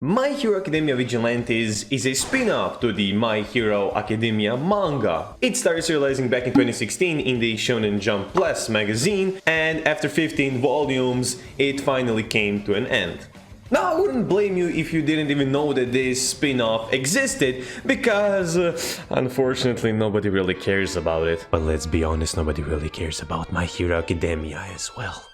My Hero Academia Vigilantes is a spin-off to the My Hero Academia manga. It started serializing back in 2016 in the Shonen Jump Plus magazine, and after 15 volumes, it finally came to an end. Now, I wouldn't blame you if you didn't even know that this spin-off existed, because unfortunately nobody really cares about it. But let's be honest, nobody really cares about My Hero Academia as well.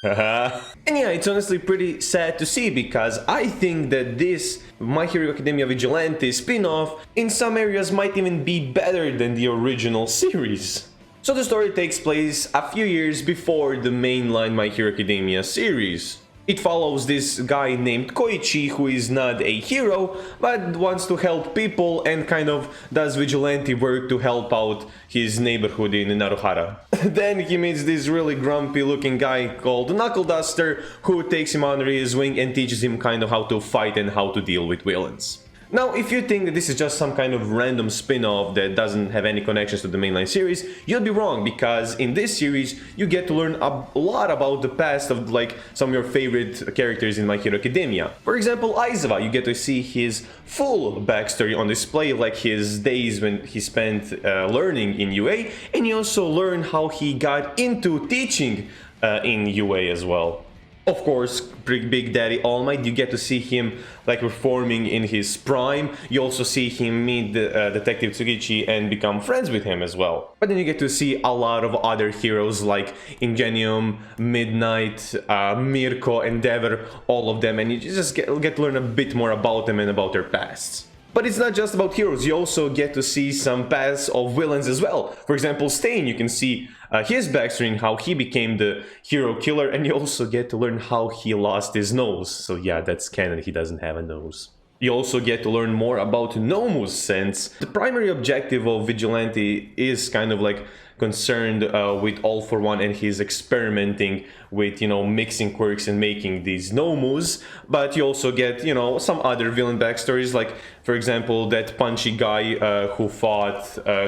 And yeah, it's honestly pretty sad to see, because I think that this My Hero Academia Vigilante spin-off in some areas might even be better than the original series. So the story takes place a few years before the mainline My Hero Academia series. It follows this guy named Koichi, who is not a hero, but wants to help people and kind of does vigilante work to help out his neighborhood in Naruhara. Then he meets this really grumpy looking guy called Knuckle Duster, who takes him under his wing and teaches him kind of how to fight and how to deal with villains. Now, if you think that this is just some kind of random spin-off that doesn't have any connections to the mainline series, you'll be wrong, because in this series you get to learn a lot about the past of like some of your favorite characters in My Hero Academia. For example, Aizawa, you get to see his full backstory on display, like his days when he spent learning in UA, and you also learn how he got into teaching in UA as well. Of course, Big Daddy All Might, you get to see him like performing in his prime. You also see him meet the, Detective Tsugichi and become friends with him as well. But then you get to see a lot of other heroes like Ingenium, Midnight, Mirko, Endeavor, all of them, and you just get to learn a bit more about them and about their pasts. But it's not just about heroes, you also get to see some paths of villains as well. For example, Stain, you can see his backstory and how he became the hero killer, and you also get to learn how he lost his nose. So yeah, that's canon, he doesn't have a nose. You also get to learn more about Nomu's sense. The primary objective of Vigilante is kind of like concerned with All For One and his experimenting with, you know, mixing quirks and making these Nomus. But you also get, you know, some other villain backstories, like, for example, that punchy guy who fought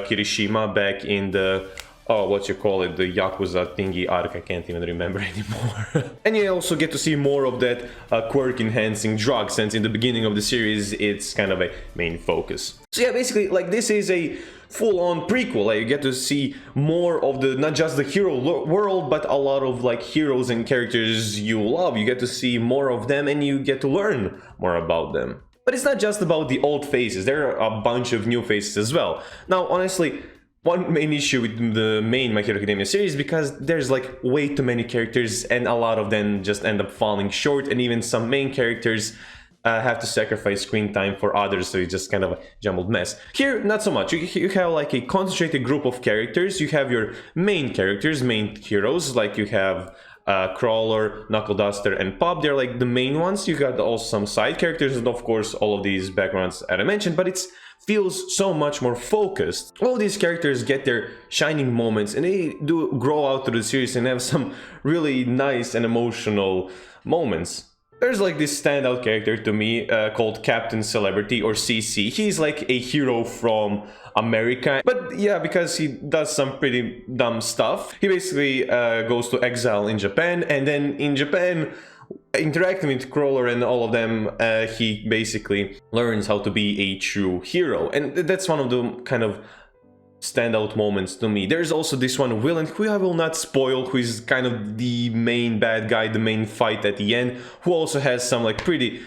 Kirishima back in the what you call it, the Yakuza thingy arc, I can't even remember anymore. And you also get to see more of that quirk-enhancing drug, since in the beginning of the series, it's kind of a main focus. So yeah, basically, like, this is a full-on prequel. Like, you get to see more of the, not just the hero world, but a lot of, like, heroes and characters you love. You get to see more of them, and you get to learn more about them. But it's not just about the old faces, there are a bunch of new faces as well. Now, honestly, one main issue with the main My Hero Academia series, because there's like way too many characters and a lot of them just end up falling short, and even some main characters have to sacrifice screen time for others, so it's just kind of a jumbled mess. Here, not so much. You have like a concentrated group of characters. You have your main characters, main heroes, like you have Crawler, Knuckle Duster, and Pop. They're like the main ones. You got also some side characters, and of course all of these backgrounds that I mentioned, but it feels so much more focused. All these characters get their shining moments, and they do grow out through the series and have some really nice and emotional moments. There's like this standout character to me called Captain Celebrity, or CC. He's like a hero from America, but yeah, because he does some pretty dumb stuff. He basically goes to exile in Japan, and then in Japan, interacting with Crawler and all of them, he basically learns how to be a true hero, and that's one of the kind of standout moments to me. There's also this one villain who I will not spoil, who is kind of the main bad guy, the main fight at the end, who also has some like pretty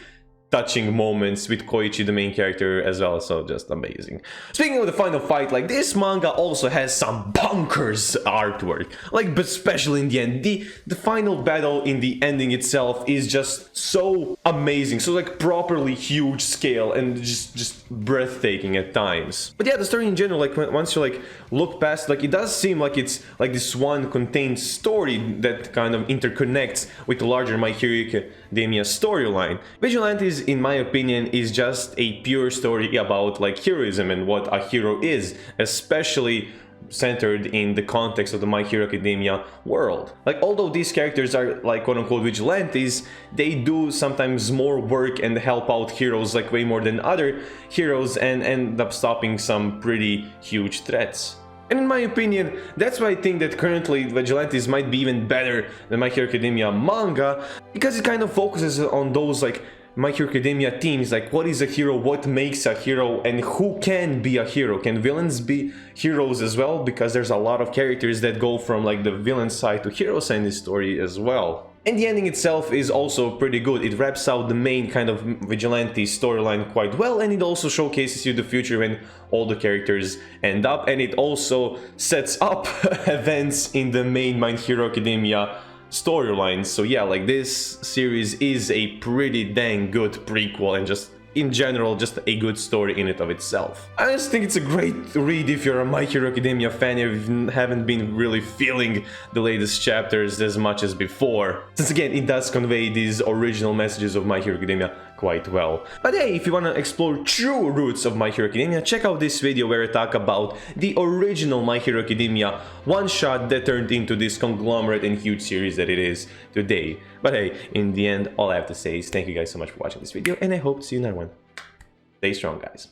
touching moments with Koichi, the main character, as well, so just amazing. Speaking of the final fight, like, this manga also has some bonkers artwork, like, but especially in the end. The final battle in the ending itself is just so amazing, so like properly huge scale and just breathtaking at times. But yeah, the story in general, like, once you like look past, like, it does seem like it's like this one contained story that kind of interconnects with the larger My Hero Academia storyline. Vigilantes, in my opinion, is just a pure story about like heroism and what a hero is, especially centered in the context of the My Hero Academia world. Like, although these characters are like quote-unquote vigilantes, they do sometimes more work and help out heroes like way more than other heroes, and end up stopping some pretty huge threats. And in my opinion, that's why I think that currently Vigilantes might be even better than My Hero Academia manga, because it kind of focuses on those like My Hero Academia themes, like what is a hero, what makes a hero, and who can be a hero. Can villains be heroes as well? Because there's a lot of characters that go from like the villain side to hero side in this story as well. And the ending itself is also pretty good. It wraps out the main kind of vigilante storyline quite well, and it also showcases you the future when all the characters end up, and it also sets up events in the main My Hero Academia storylines. So yeah, like this series is a pretty dang good prequel, and just in general just a good story in it of itself. I just think it's a great read if you're a My Hero Academia fan, if you haven't been really feeling the latest chapters as much as before, since again it does convey these original messages of My Hero Academia quite well. But hey, if you want to explore true roots of My Hero Academia, check out this video where I talk about the original My Hero Academia one-shot that turned into this conglomerate and huge series that it is today. But hey, in the end, all I have to say is thank you guys so much for watching this video, and I hope to see you in another one. Stay strong, guys.